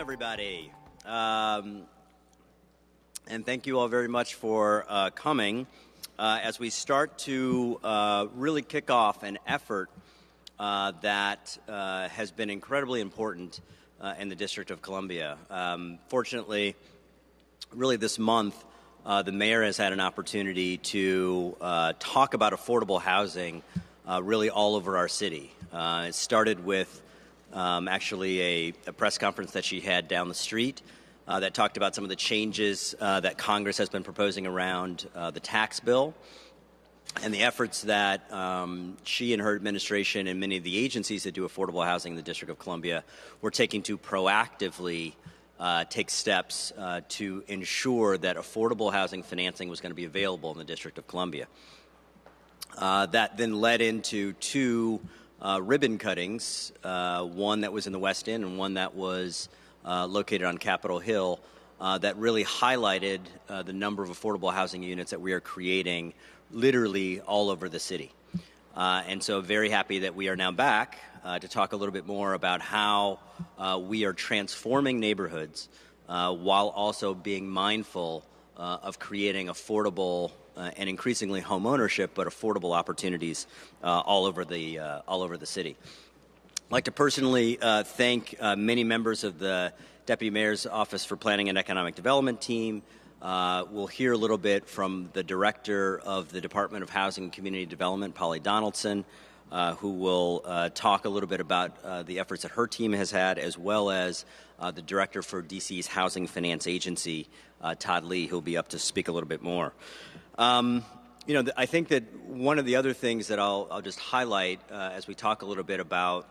everybody. And thank you all very much for coming as we start to really kick off an effort that has been incredibly important in the District of Columbia. Fortunately, really this month, the mayor has had an opportunity to talk about affordable housing really all over our city. It started with actually a press conference that she had down the street that talked about some of the changes that Congress has been proposing around the tax bill and the efforts that she and her administration and many of the agencies that do affordable housing in the District of Columbia were taking to proactively take steps to ensure that affordable housing financing was going to be available in the District of Columbia. That then led into two ribbon cuttings, one that was in the West End and one that was located on Capitol Hill, that really highlighted the number of affordable housing units that we are creating literally all over the city. And so very happy that we are now back to talk a little bit more about how we are transforming neighborhoods while also being mindful of creating affordable and increasingly home ownership, but affordable opportunities all over the city. I'd like to personally thank many members of the Deputy Mayor's Office for Planning and Economic Development team. We'll hear a little bit from the Director of the Department of Housing and Community Development, Polly Donaldson, who will talk a little bit about the efforts that her team has had, as well as the Director for DC's Housing Finance Agency, Todd Lee, who will be up to speak a little bit more. I think that one of the other things that I'll just highlight as we talk a little bit about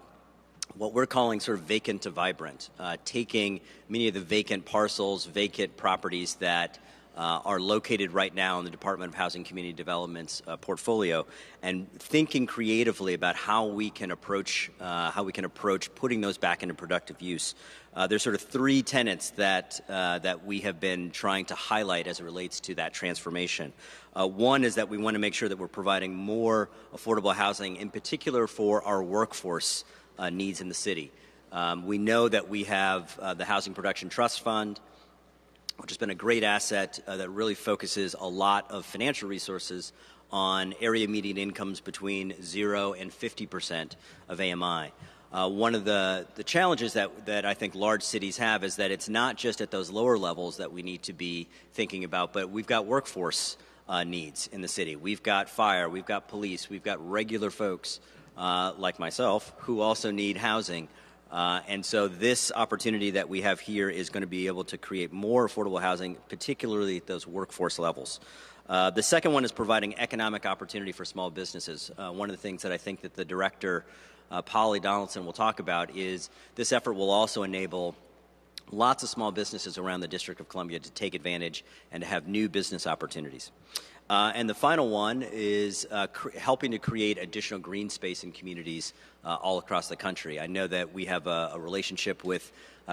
what we're calling sort of vacant to vibrant, taking many of the vacant parcels, vacant properties that are located right now in the Department of Housing and Community Development's portfolio, and thinking creatively about how we can approach putting those back into productive use. There's sort of three tenets that we have been trying to highlight as it relates to that transformation. One is that we want to make sure that we're providing more affordable housing, in particular for our workforce needs in the city. We know that we have the Housing Production Trust Fund, which has been a great asset that really focuses a lot of financial resources on area median incomes between 0 and 50% of AMI. One of the challenges that I think large cities have is that it's not just at those lower levels that we need to be thinking about, but we've got workforce needs in the city. We've got fire, we've got police, we've got regular folks like myself who also need housing. And so this opportunity that we have here is going to be able to create more affordable housing, particularly at those workforce levels. The second one is providing economic opportunity for small businesses. One of the things that I think that the Director, Polly Donaldson, will talk about is this effort will also enable lots of small businesses around the District of Columbia to take advantage and to have new business opportunities. And the final one is helping to create additional green space in communities all across the country. I know that we have a relationship with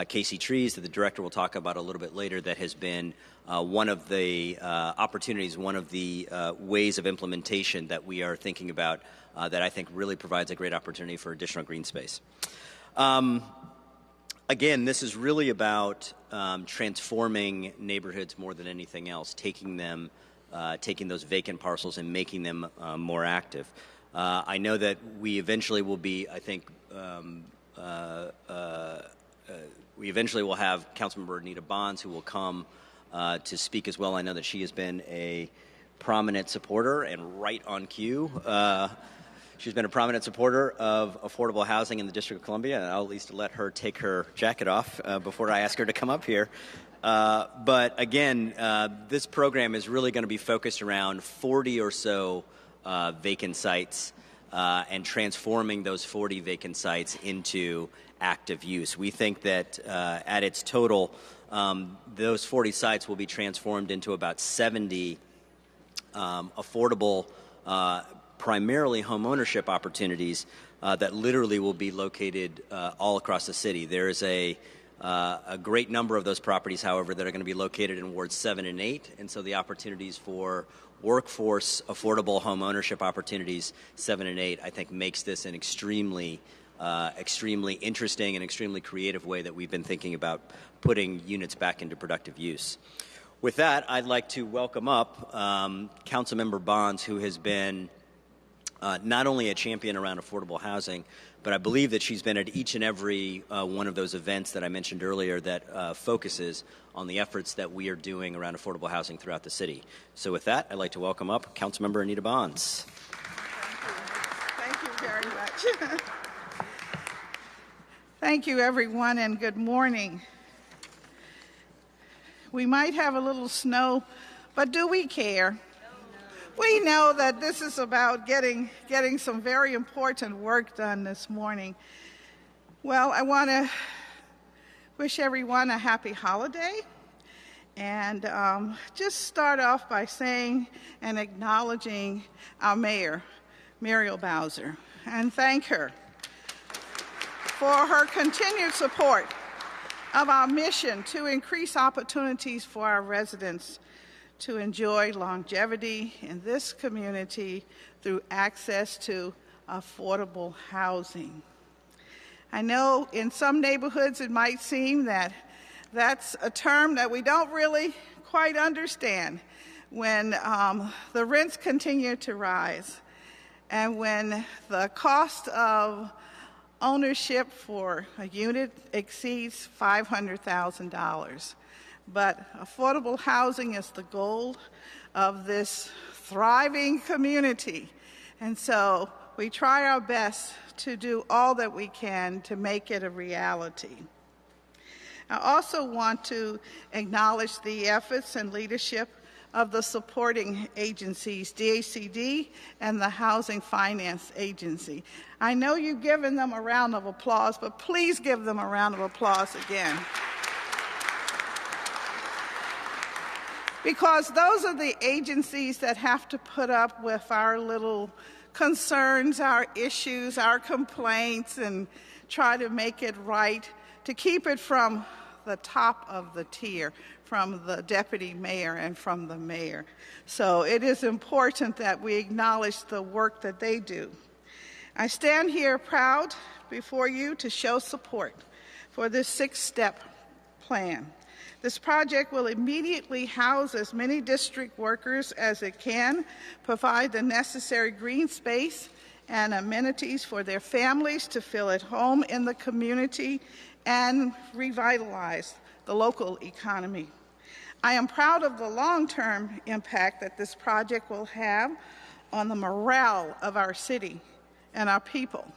Casey Trees that the Director will talk about a little bit later that has been one of the opportunities, one of the ways of implementation that we are thinking about that I think really provides a great opportunity for additional green space. Again, this is really about transforming neighborhoods more than anything else, taking those vacant parcels and making them more active. I know that we eventually will be, I think, we eventually will have Councilmember Anita Bonds, who will come to speak as well. I know that she has been a prominent supporter and right on cue. She's been a prominent supporter of affordable housing in the District of Columbia, and I'll at least let her take her jacket off before I ask her to come up here. But again, this program is really going to be focused around 40 or so vacant sites and transforming those 40 vacant sites into active use. We think that at its total, those 40 sites will be transformed into about 70 affordable, primarily home ownership opportunities that literally will be located all across the city. There is a great number of those properties, however, that are going to be located in wards 7 and 8, and so the opportunities for workforce affordable home ownership opportunities 7 and 8, I think, makes this an extremely extremely interesting and extremely creative way that we've been thinking about putting units back into productive use. With that, I'd like to welcome up Councilmember Bonds, who has been not only a champion around affordable housing, but I believe that she's been at each and every one of those events that I mentioned earlier that focuses on the efforts that we are doing around affordable housing throughout the city. So with that, I'd like to welcome up Councilmember Anita Bonds. Thank you very much. Thank you, everyone, and good morning. We might have a little snow, but do we care? We know that this is about getting some very important work done this morning. Well, I want to wish everyone a happy holiday and just start off by saying and acknowledging our mayor, Muriel Bowser, and thank her for her continued support of our mission to increase opportunities for our residents to enjoy longevity in this community through access to affordable housing. I know in some neighborhoods it might seem that that's a term that we don't really quite understand when the rents continue to rise and when the cost of ownership for a unit exceeds $500,000. But affordable housing is the goal of this thriving community. And so we try our best to do all that we can to make it a reality. I also want to acknowledge the efforts and leadership of the supporting agencies, DACD and the Housing Finance Agency. I know you've given them a round of applause, but please give them a round of applause again. Because those are the agencies that have to put up with our little concerns, our issues, our complaints, and try to make it right, to keep it from the top of the tier, from the deputy mayor and from the mayor. So it is important that we acknowledge the work that they do. I stand here proud before you to show support for this 6-step plan. This project will immediately house as many district workers as it can, provide the necessary green space and amenities for their families to feel at home in the community, and revitalize the local economy. I am proud of the long-term impact that this project will have on the morale of our city and our people.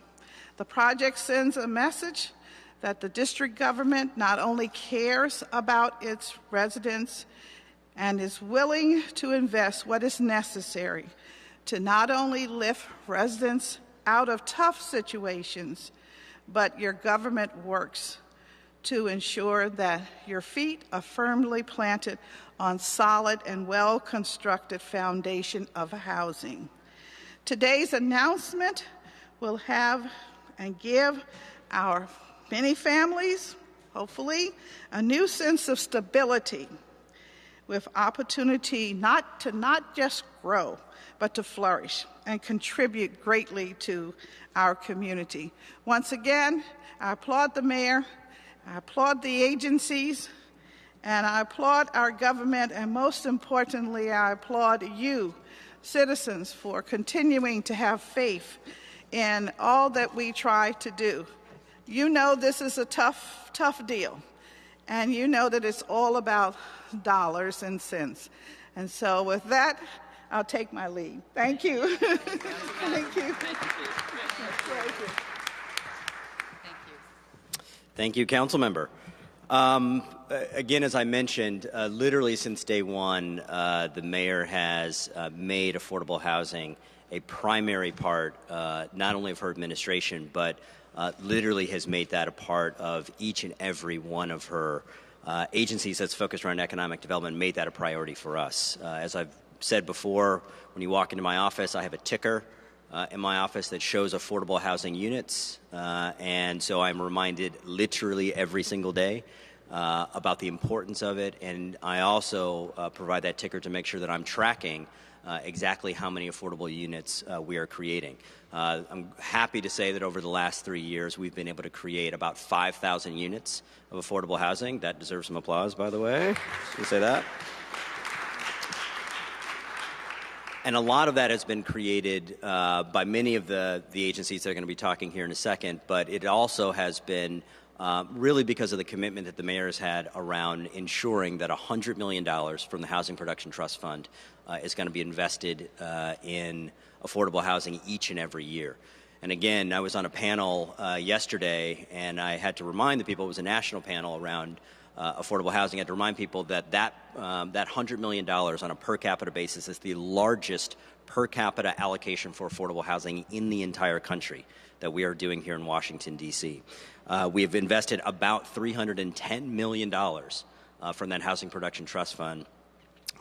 The project sends a message that the district government not only cares about its residents and is willing to invest what is necessary to not only lift residents out of tough situations, but your government works to ensure that your feet are firmly planted on solid and well-constructed foundation of housing. Today's announcement will have and give our many families, hopefully, a new sense of stability with opportunity not just grow, but to flourish and contribute greatly to our community. Once again, I applaud the mayor, I applaud the agencies, and I applaud our government, and most importantly, I applaud you, citizens, for continuing to have faith in all that we try to do. You know this is a tough deal, and you know that it's all about dollars and cents. And so with that, I'll take my leave. Thank you. Thank you. Thank you, Councilmember. Again, as I mentioned, literally since day one, the mayor has made affordable housing a primary part, not only of her administration, but literally has made that a part of each and every one of her agencies that's focused around economic development, made that a priority for us. As I've said before, when you walk into my office, I have a ticker in my office that shows affordable housing units, and so I'm reminded literally every single day about the importance of it, and I also provide that ticker to make sure that I'm tracking exactly how many affordable units we are creating. I'm happy to say that over the last 3 years, we've been able to create about 5,000 units of affordable housing. That deserves some applause, by the way. Just gonna say that. And a lot of that has been created by many of the agencies that are going to be talking here in a second, but it also has been really because of the commitment that the mayor has had around ensuring that $100 million from the Housing Production Trust Fund is going to be invested in affordable housing each and every year. And again, I was on a panel yesterday, and I had to remind the people, it was a national panel around affordable housing. I had to remind people that $100 million on a per capita basis is the largest per capita allocation for affordable housing in the entire country that we are doing here in Washington, D.C. We have invested about $310 million from that Housing Production Trust Fund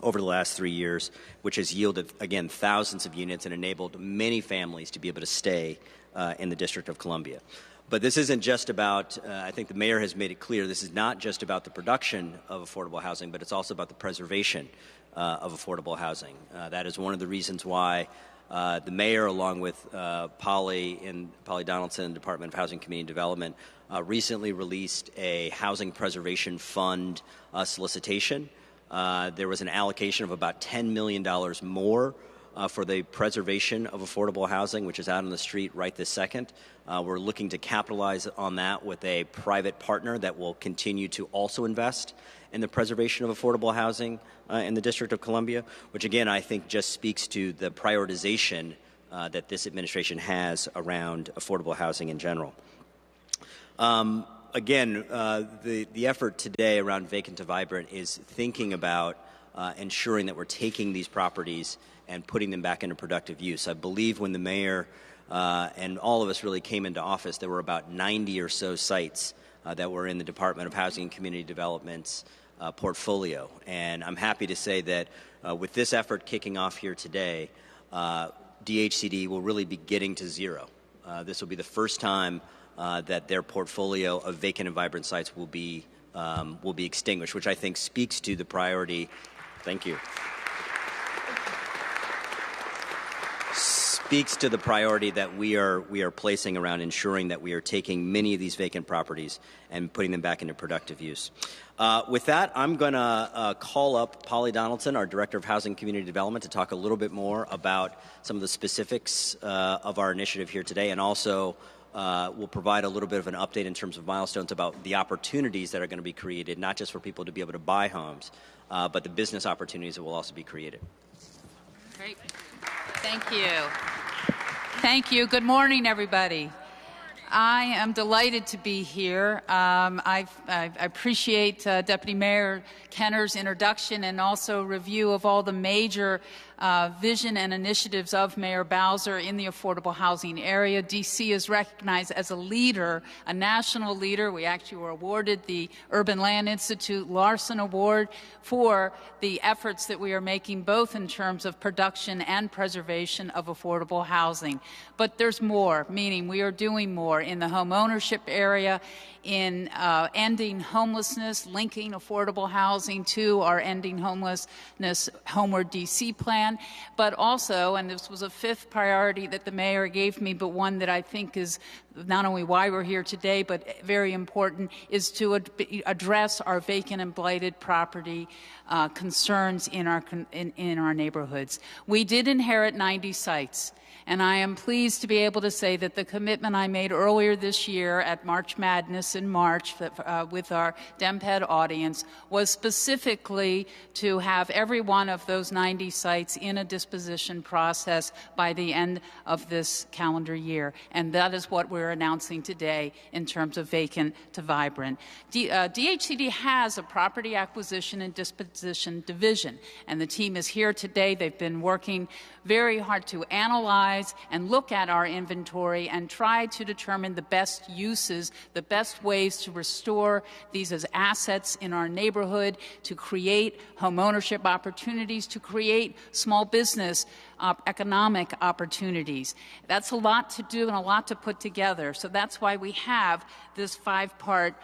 over the last 3 years, which has yielded, again, thousands of units and enabled many families to be able to stay in the District of Columbia. But this isn't just about, I think the mayor has made it clear, this is not just about the production of affordable housing, but it's also about the preservation of affordable housing. That is one of the reasons why the mayor, along with Polly Donaldson, Department of Housing and Community Development, recently released a housing preservation fund solicitation. There was an allocation of about $10 million more for the preservation of affordable housing, which is out on the street right this second. We're looking to capitalize on that with a private partner that will continue to also invest in the preservation of affordable housing in the District of Columbia, which again I think just speaks to the prioritization that this administration has around affordable housing in general. Again, the effort today around Vacant to Vibrant is thinking about ensuring that we're taking these properties and putting them back into productive use. I believe when the mayor and all of us really came into office, there were about 90 or so sites that were in the Department of Housing and Community Development's portfolio. And I'm happy to say that with this effort kicking off here today, DHCD will really be getting to zero. This will be the first time that their portfolio of vacant and vibrant sites will be extinguished, which I think speaks to the priority. Thank you. Speaks to the priority that we are placing around ensuring that we are taking many of these vacant properties and putting them back into productive use. With that, I'm going to call up Polly Donaldson, our Director of Housing and Community Development, to talk a little bit more about some of the specifics of our initiative here today, and also we'll provide a little bit of an update in terms of milestones about the opportunities that are going to be created, not just for people to be able to buy homes, but the business opportunities that will also be created. Great. Thank you. Thank you. Good morning, everybody. I am delighted to be here. I appreciate Deputy Mayor Kenner's introduction and also review of all the major vision and initiatives of Mayor Bowser in the affordable housing area. D.C. is recognized as a leader, a national leader. We actually were awarded the Urban Land Institute Larson Award for the efforts that we are making both in terms of production and preservation of affordable housing. But there's more, meaning we are doing more in the home ownership area, in ending homelessness, linking affordable housing to our Ending Homelessness Homeward D.C. plan, but also, and this was a fifth priority that the mayor gave me, but one that I think is not only why we're here today, but very important, is to address our vacant and blighted property concerns in our neighborhoods. We did inherit 90 sites. And I am pleased to be able to say that the commitment I made earlier this year at March Madness in March with our DemPed audience was specifically to have every one of those 90 sites in a disposition process by the end of this calendar year. And that is what we're announcing today in terms of Vacant to Vibrant. DHCD has a property acquisition and disposition division, and the team is here today. They've been working very hard to analyze and look at our inventory and try to determine the best uses, the best ways to restore these as assets in our neighborhood, to create home ownership opportunities, to create small business economic opportunities. That's a lot to do and a lot to put together. So that's why we have this five-part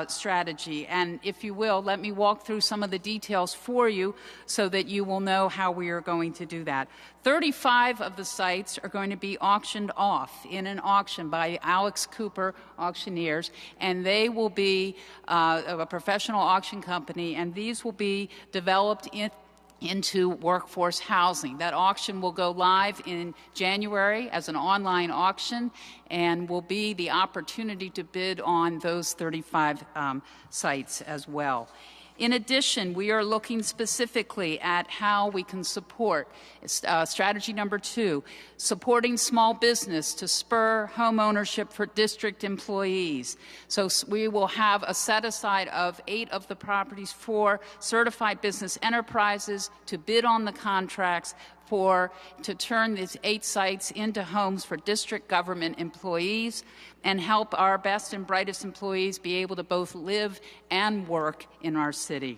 strategy. And if you will, let me walk through some of the details for you so that you will know how we are going to do that. 35 of the sites are going to be auctioned off in an auction by Alex Cooper Auctioneers, and they will be a professional auction company, and these will be developed into workforce housing. That auction will go live in January as an online auction and will be the opportunity to bid on those 35 sites as well. In addition, we are looking specifically at how we can support strategy number 2, supporting small business to spur home ownership for district employees. So we will have a set aside of 8 of the properties for certified business enterprises to bid on the contracts to turn these 8 sites into homes for district government employees and help our best and brightest employees be able to both live and work in our city.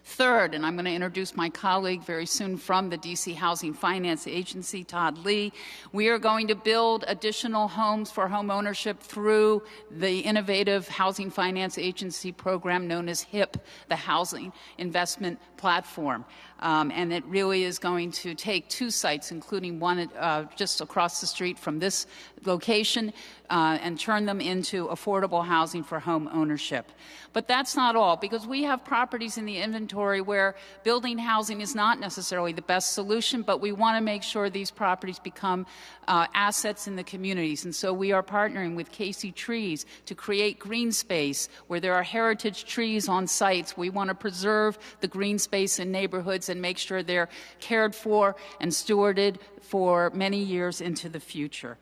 Third, and I'm going to introduce my colleague very soon from the D.C. Housing Finance Agency, Todd Lee. We are going to build additional homes for home ownership through the innovative Housing Finance Agency program known as HIP, the Housing Investment Platform. And it really is going to take 2 sites, including one just across the street from this location, and turn them into affordable housing for home ownership. But that's not all, because we have properties in the inventory where building housing is not necessarily the best solution, but we want to make sure these properties become assets in the communities. And so we are partnering with Casey Trees to create green space where there are heritage trees on sites. We want to preserve the green space in neighborhoods and make sure they're cared for and stewarded for many years into the future.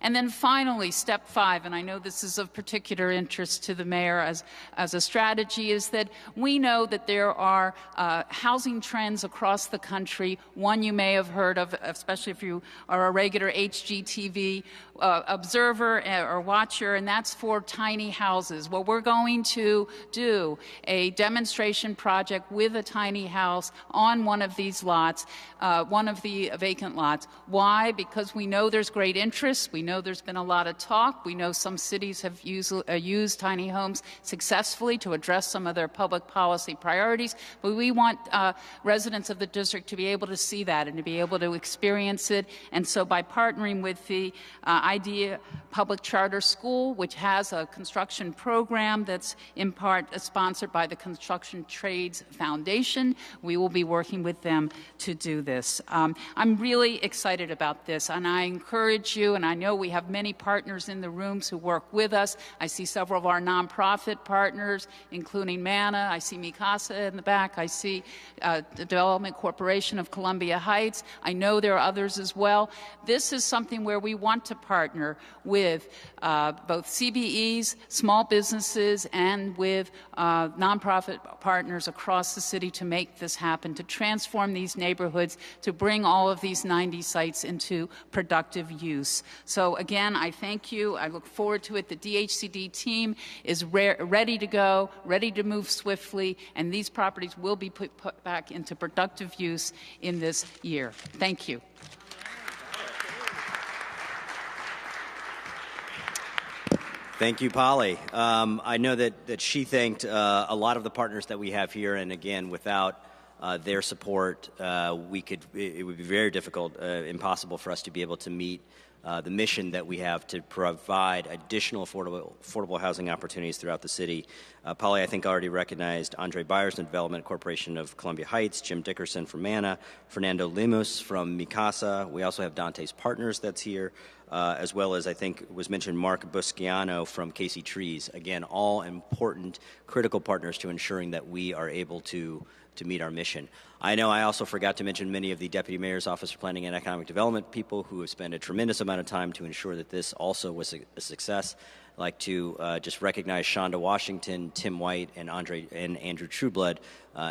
And then finally, step 5, and I know this is of particular interest to the mayor as a strategy, is that we know that there are housing trends across the country. One you may have heard of, especially if you are a regular HGTV observer or watcher, and that's for tiny houses. Well, we're going to do a demonstration project with a tiny house on one of these lots, one of the vacant lots. Why? Because we know there's great interest. We know there's been a lot of talk. We know some cities have used tiny homes successfully to address some of their public policy priorities, but we want residents of the district to be able to see that and to be able to experience it. And so by partnering with the IDEA Public Charter School, which has a construction program that's in part sponsored by the Construction Trades Foundation, we will be working with them to do this. I'm really excited about this, and I encourage you, and I know we have many partners in the rooms who work with us. I see several of our nonprofit partners, including MANA. I see Mikasa in the back. I see the Development Corporation of Columbia Heights. I know there are others as well. This is something where we want to partner with both CBEs, small businesses, and with nonprofit partners across the city to make this happen, to transform these neighborhoods, to bring all of these 90 sites into productive use. So again, I thank you. I look forward to it. The DHCD team is ready to go, ready to move swiftly, and these properties will be put back into productive use in this year. Thank you. Thank you, Polly. I know that she thanked a lot of the partners that we have here, and again, without their support, it would be very difficult, impossible for us to be able to meet the mission that we have to provide additional affordable housing opportunities throughout the city. Polly, I think, already recognized Andre Byers from Development Corporation of Columbia Heights, Jim Dickerson from MANA, Fernando Lemus from Mikasa. We also have Dante's Partners that's here, as well as, I think, was mentioned, Mark Busciano from Casey Trees. Again, all important, critical partners to ensuring that we are able to meet our mission. I know I also forgot to mention many of the Deputy Mayor's Office for Planning and Economic Development people who have spent a tremendous amount of time to ensure that this also was a success. I'd like to just recognize Shonda Washington, Tim White, and Andrew Trueblood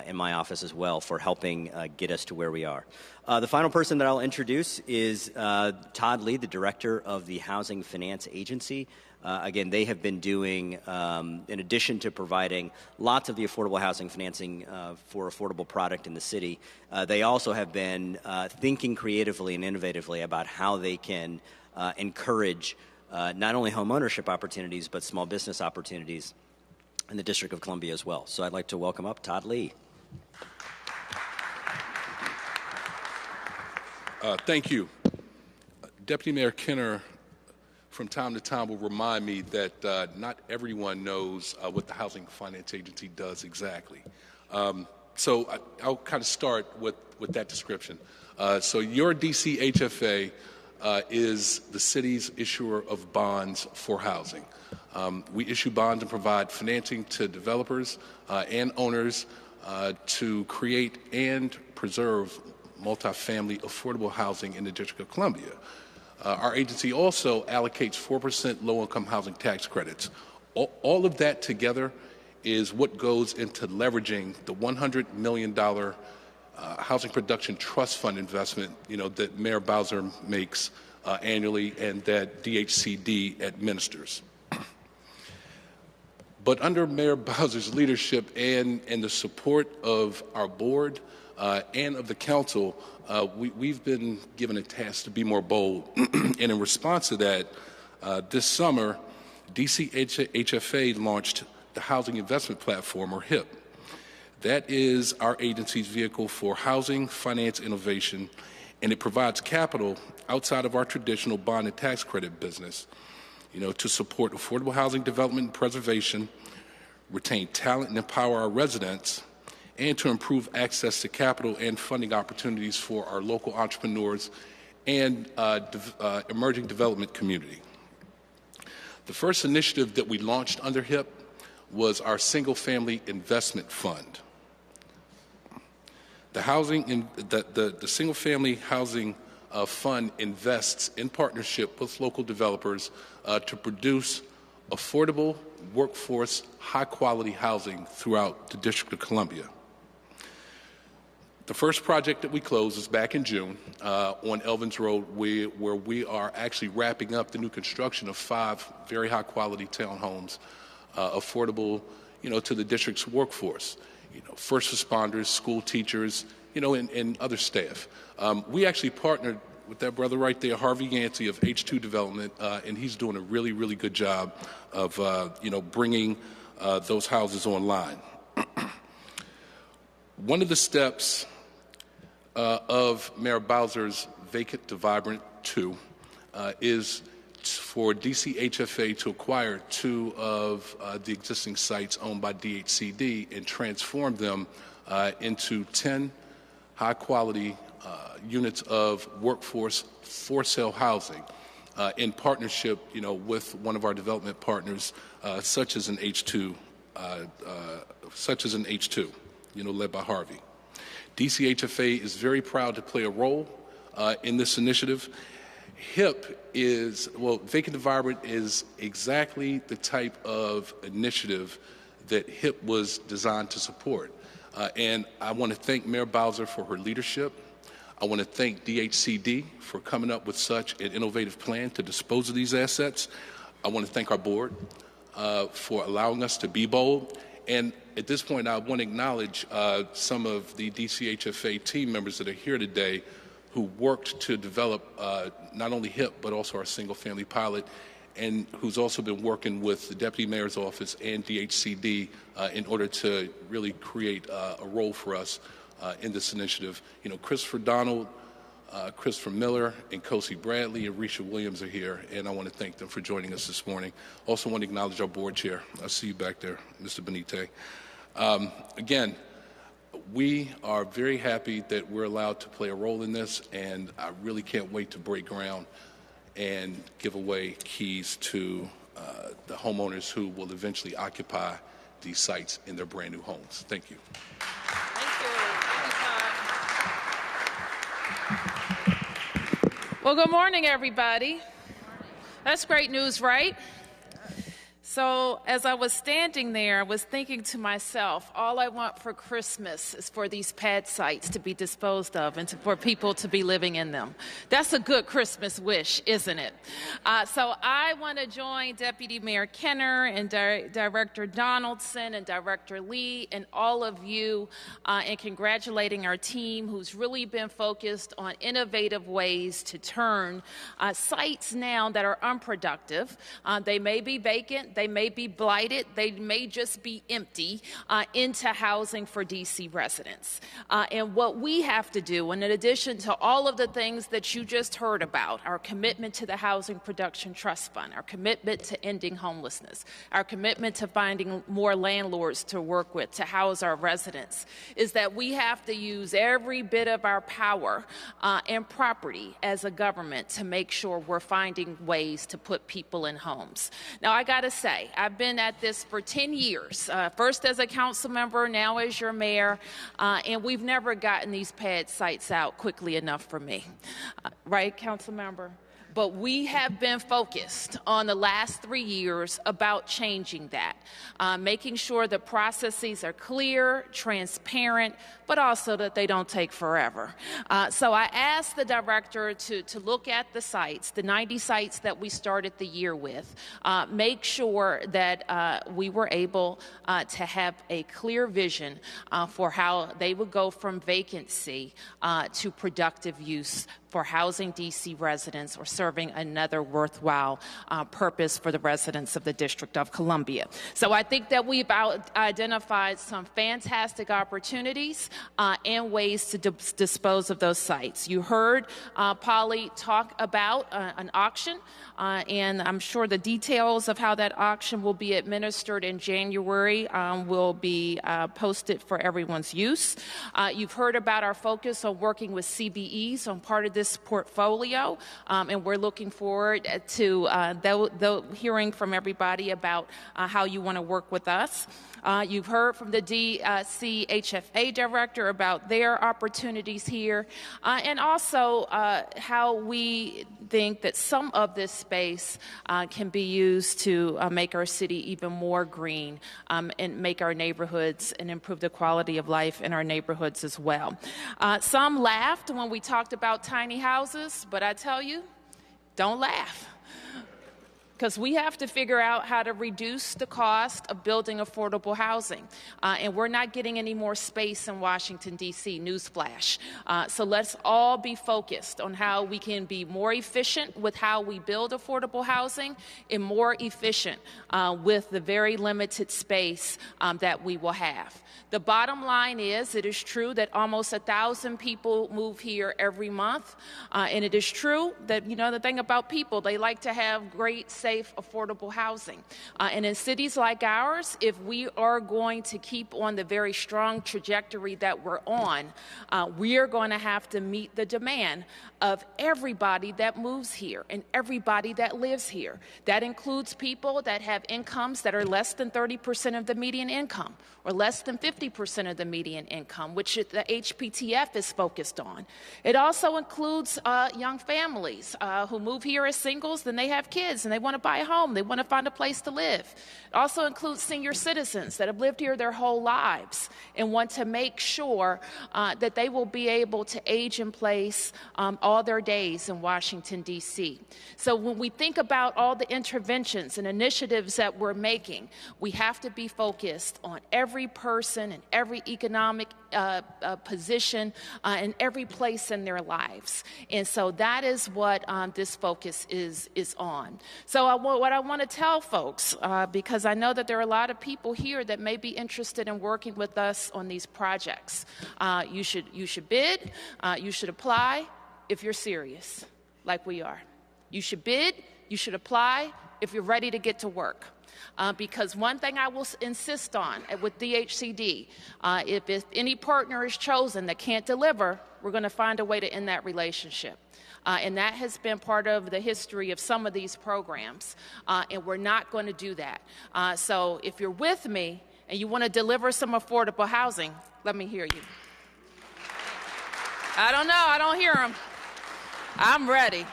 in my office as well for helping get us to where we are. The final person that I'll introduce is Todd Lee, the Director of the Housing Finance Agency. Again, they have been doing, in addition to providing lots of the affordable housing financing for affordable product in the city, they also have been thinking creatively and innovatively about how they can encourage not only home ownership opportunities, but small business opportunities in the District of Columbia as well. So I'd like to welcome up Todd Lee. Thank you. Deputy Mayor Kenner, from time to time, will remind me that not everyone knows what the Housing Finance Agency does exactly. So I'll kind of start with that description. So your DCHFA is the city's issuer of bonds for housing. We issue bonds and provide financing to developers and owners to create and preserve multifamily affordable housing in the District of Columbia. Our agency also allocates 4% low-income housing tax credits. All of that together is what goes into leveraging the $100 million housing production trust fund investment, that Mayor Bowser makes annually and that DHCD administers. But under Mayor Bowser's leadership and the support of our board and of the council, we've been given a task to be more bold. And in response to that, this summer, DCHFA launched the Housing Investment Platform, or HIP. That is our agency's vehicle for housing finance innovation, and it provides capital outside of our traditional bond and tax credit business, to support affordable housing development and preservation, retain talent and empower our residents, and to improve access to capital and funding opportunities for our local entrepreneurs and emerging development community. The first initiative that we launched under HIP was our single-family investment fund. The single-family housing fund invests in partnership with local developers to produce affordable, workforce, high-quality housing throughout the District of Columbia. The first project that we closed is back in June on Elvins Road, where we are actually wrapping up the new construction of 5 very high-quality townhomes, affordable, to the district's workforce, first responders, school teachers, and other staff. We actually partnered with that brother right there, Harvey Yancey of H2 Development, and he's doing a really, really good job of, bringing those houses online. One of the steps of Mayor Bowser's Vacant to Vibrant 2 is for DCHFA to acquire 2 of the existing sites owned by DHCD and transform them into 10 high-quality units of workforce for-sale housing in partnership, with one of our development partners, such as an H2, led by Harvey. DCHFA is very proud to play a role in this initiative. HIP is, Vacant to Vibrant is exactly the type of initiative that HIP was designed to support. And I want to thank Mayor Bowser for her leadership. I want to thank DHCD for coming up with such an innovative plan to dispose of these assets. I want to thank our board for allowing us to be bold. And at this point, I want to acknowledge some of the DCHFA team members that are here today who worked to develop not only HIP, but also our single-family pilot, and who's also been working with the Deputy Mayor's Office and DHCD in order to really create a role for us in this initiative. Christopher Donald, Christopher Miller, and Kosi Bradley and Risha Williams are here, and I want to thank them for joining us this morning. Also want to acknowledge our board chair. I see you back there, Mr. Benite. Again, we are very happy that we're allowed to play a role in this, and I really can't wait to break ground and give away keys to the homeowners who will eventually occupy these sites in their brand new homes. Thank you. Well, good morning, everybody. That's great news, right? So as I was standing there, I was thinking to myself, all I want for Christmas is for these pad sites to be disposed of and for people to be living in them. That's a good Christmas wish, isn't it? So I want to join Deputy Mayor Kenner and Director Donaldson and Director Lee and all of you in congratulating our team who's really been focused on innovative ways to turn sites now that are unproductive. They may be vacant. they may be blighted, they may just be empty, into housing for DC residents. And what we have to do, and in addition to all of the things that you just heard about, our commitment to the Housing Production Trust Fund, our commitment to ending homelessness, our commitment to finding more landlords to work with to house our residents, is that we have to use every bit of our power and property as a government to make sure we're finding ways to put people in homes. Now, I got to say, I've been at this for 10 years, first as a council member, now as your mayor, and we've never gotten these pad sites out quickly enough for me. Right, council member? But we have been focused on the last 3 years about changing that, making sure the processes are clear, transparent, but also that they don't take forever. So I asked the director to look at the sites, the 90 sites that we started the year with, make sure that we were able to have a clear vision for how they would go from vacancy to productive use for housing DC residents or serving another worthwhile purpose for the residents of the District of Columbia. So I think that we've identified some fantastic opportunities and ways to dispose of those sites. You heard Polly talk about an auction, and I'm sure the details of how that auction will be administered in January will be posted for everyone's use. You've heard about our focus on working with CBEs on part of this portfolio, and we're looking forward to hearing from everybody about how you want to work with us. You've heard from the DCHFA director about their opportunities here, and also how we think that some of this space can be used to make our city even more green and make our neighborhoods and improve the quality of life in our neighborhoods as well. Some laughed when we talked about tiny houses, but I tell you, don't laugh. Because we have to figure out how to reduce the cost of building affordable housing. And we're not getting any more space in Washington, D.C., newsflash. So let's all be focused on how we can be more efficient with how we build affordable housing and more efficient with the very limited space that we will have. The bottom line is, it is true that almost 1,000 people move here every month. And it is true that, you know, the thing about people, they like to have great, safe, affordable housing. And in cities like ours, if we are going to keep on the very strong trajectory that we're on, we are going to have to meet the demand of everybody that moves here and everybody that lives here. That includes people that have incomes that are less than 30% of the median income or less than 50% of the median income, which the HPTF is focused on. It also includes young families who move here as singles, then they have kids and they want to buy a home, they want to find a place to live. It also includes senior citizens that have lived here their whole lives and want to make sure that they will be able to age in place all their days in Washington, D.C. So when we think about all the interventions and initiatives that we're making, we have to be focused on every person and every economic position and every place in their lives. And so that is what this focus is on. So what I want to tell folks, because I know that there are a lot of people here that may be interested in working with us on these projects. You should bid, you should apply if you're serious, like we are. You should bid, you should apply if you're ready to get to work. Because one thing I will insist on with DHCD, if any partner is chosen that can't deliver, we're going to find a way to end that relationship. And that has been part of the history of some of these programs, and we're not going to do that. So if you're with me and you want to deliver some affordable housing, let me hear you. I don't know. I don't hear them. I'm ready.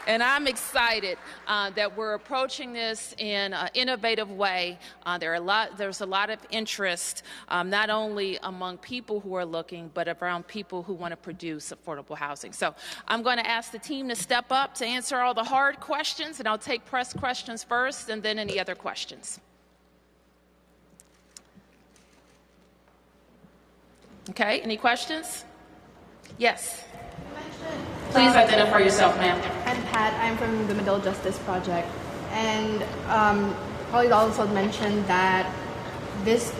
And I'm excited that we're approaching this in an innovative way. There's a lot of interest, not only among people who are looking, but around people who want to produce affordable housing. So I'm going to ask the team to step up to answer all the hard questions, and I'll take press questions first and then any other questions. Okay, any questions? Yes. Please identify yourself, ma'am. I'm Pat. I'm from the Middle Justice Project. And Polly also mentioned that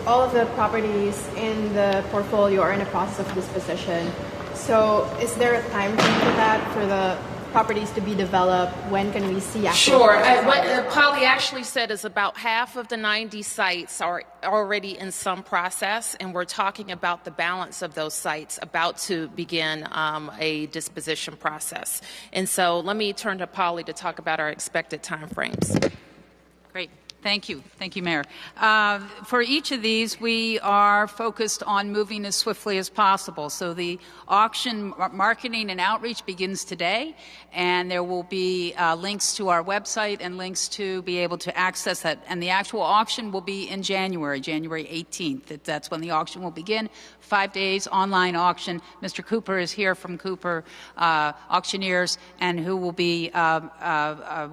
all of the properties in the portfolio are in a process of disposition. So is there a time frame for that, for the properties to be developed? When can we see actual Sure. What Polly actually said is about half of the 90 sites are already in some process, and we're talking about the balance of those sites about to begin a disposition process. And so let me turn to Polly to talk about our expected timeframes. Great. Thank you. Thank you, Mayor. For each of these, we are focused on moving as swiftly as possible. So the auction marketing and outreach begins today, and there will be links to our website and links to be able to access that. And the actual auction will be in January 18th. That's when the auction will begin. 5 days, online auction. Mr. Cooper is here from Cooper Auctioneers, and who will be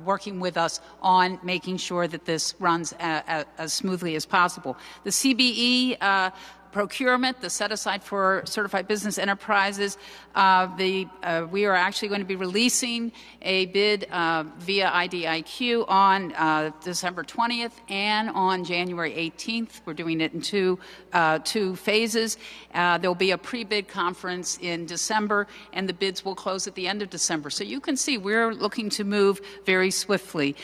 working with us on making sure that this runs as smoothly as possible. The CBE procurement, the set-aside for certified business enterprises, we are actually going to be releasing a bid via IDIQ on December 20th and on January 18th. We're doing it in two phases. There will be a pre-bid conference in December, and the bids will close at the end of December. So you can see we're looking to move very swiftly.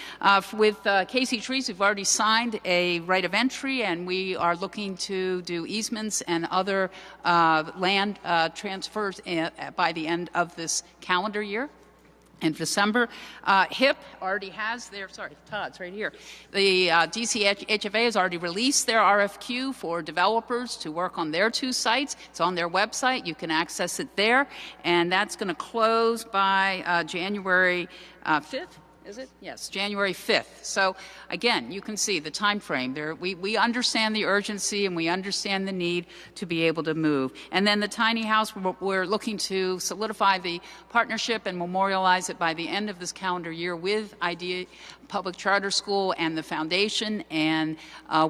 With Casey Trees, we've already signed a right of entry, and we are looking to do easements and other land transfers by the end of this calendar year. In December, HIP already has their, Todd's right here. The DCHFA has already released their RFQ for developers to work on their 2 sites. It's on their website. You can access it there. And that's going to close by January 5th. Is it? Yes, January 5th. So again, you can see the time frame there. We understand the urgency and we understand the need to be able to move. And then the tiny house, we're looking to solidify the partnership and memorialize it by the end of this calendar year with IDEA Public Charter School and the foundation, and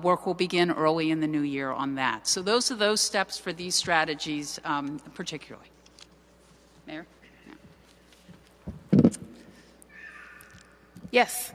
work will begin early in the new year on that. So those are those steps for these strategies particularly. Mayor? Yes.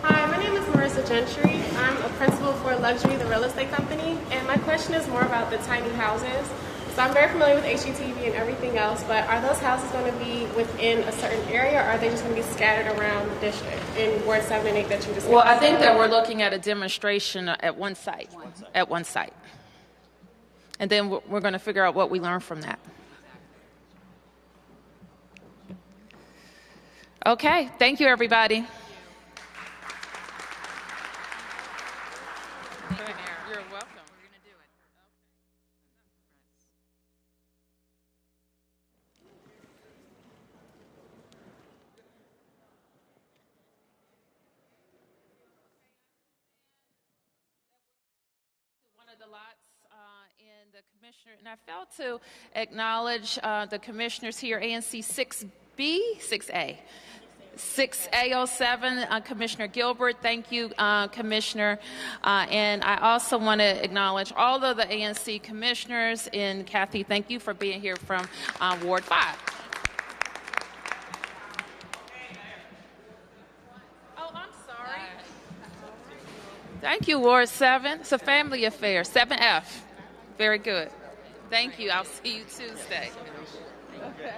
Hi, my name is Marissa Gentry. I'm a principal for Luxury, the real estate company, and my question is more about the tiny houses. So I'm very familiar with HGTV and everything else, but are those houses going to be within a certain area, or are they just going to be scattered around the district in Ward 7 and 8 that you discussed? Well, I think that we're looking at a demonstration at one site. At one site. And then we're going to figure out what we learn from that. Okay, thank you, everybody. Thank you, Mayor. You're welcome. We're going to do it. One of the lots in the commissioner, and I failed to acknowledge the commissioners here, ANC 6B, 6A. 6A07, Commissioner Gilbert, thank you, Commissioner. And I also want to acknowledge all of the ANC commissioners, and Kathy, thank you for being here from Ward 5. Oh, I'm sorry. Thank you, Ward 7. It's a family affair. 7F. Very good. Thank you. I'll see you Tuesday. Okay.